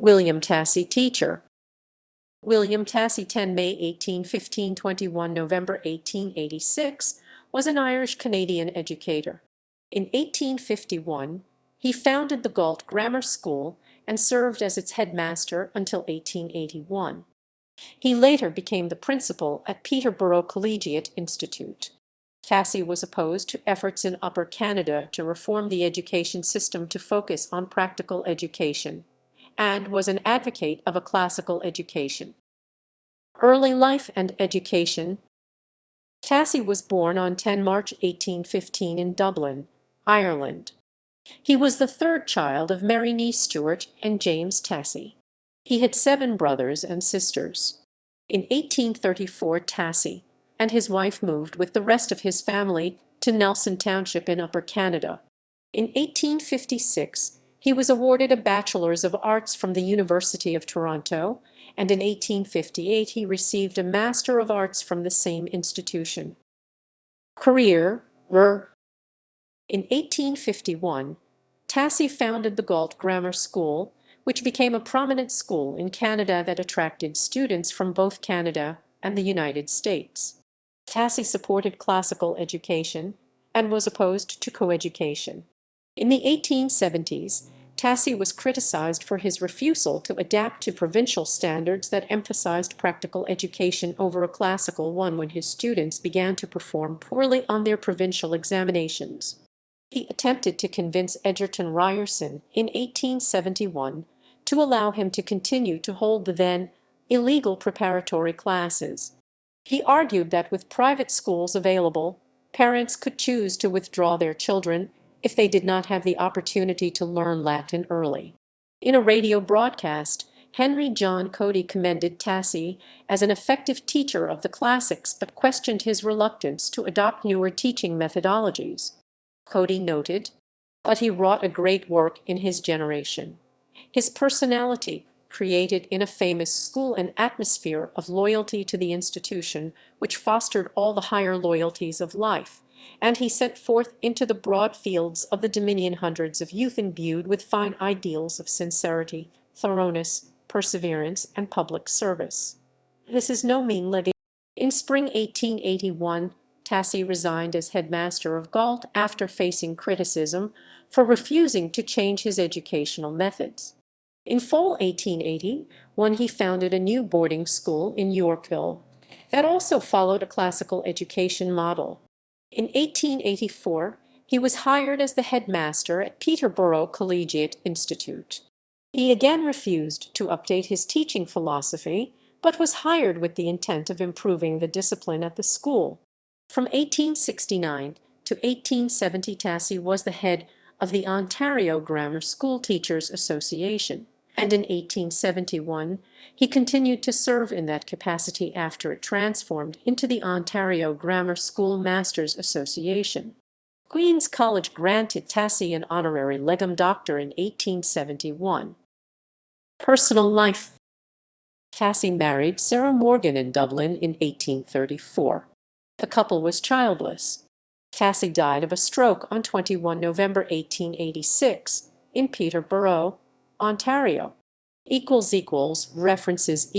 William Tassie, teacher. William Tassie, 10 May 1815, 21 November 1886, was an Irish-Canadian educator. In 1851, he founded the Galt Grammar School and served as its headmaster until 1881. He later became the principal at Peterborough Collegiate Institute. Tassie was opposed to efforts in Upper Canada to reform the education system to focus on practical education, and was an advocate of a classical education. Early life and education. Tassie was born on 10 March 1815 in Dublin, Ireland. He was the third child of Mary Nee Stewart and James Tassie. He had 7 brothers and sisters. In 1834, Tassie and his wife moved with the rest of his family to Nelson Township in Upper Canada. In 1856, he was awarded a Bachelor's of Arts from the University of Toronto, and in 1858 he received a Master of Arts from the same institution. Career. In 1851, Tassie founded the Galt Grammar School, which became a prominent school in Canada that attracted students from both Canada and the United States. Tassie supported classical education and was opposed to coeducation. In the 1870s, Tassie was criticized for his refusal to adapt to provincial standards that emphasized practical education over a classical one when his students began to perform poorly on their provincial examinations. He attempted to convince Egerton Ryerson in 1871 to allow him to continue to hold the then illegal preparatory classes. He argued that with private schools available, parents could choose to withdraw their children if they did not have the opportunity to learn Latin early. In a radio broadcast, Henry John Cody commended Tassie as an effective teacher of the classics but questioned his reluctance to adopt newer teaching methodologies. Cody noted, "But he wrought a great work in his generation. His personality created in a famous school an atmosphere of loyalty to the institution which fostered all the higher loyalties of life, and he sent forth into the broad fields of the Dominion hundreds of youth imbued with fine ideals of sincerity, thoroughness, perseverance, and public service. This is no mean legacy." In spring 1881, Tassie resigned as headmaster of Galt after facing criticism for refusing to change his educational methods. In fall 1880, he founded a new boarding school in Yorkville that also followed a classical education model. In 1884, he was hired as the headmaster at Peterborough Collegiate Institute. He again refused to update his teaching philosophy, but was hired with the intent of improving the discipline at the school. From 1869 to 1870, Tassie was the head of the Ontario Grammar School Teachers Association, and in 1871 he continued to serve in that capacity after it transformed into the Ontario Grammar School Masters Association. Queen's College granted Tassie an honorary legum doctor in 1871. Personal life. Tassie married Sarah Morgan in Dublin in 1834. The couple was childless. Tassie died of a stroke on 21 November 1886 in Peterborough, Ontario. References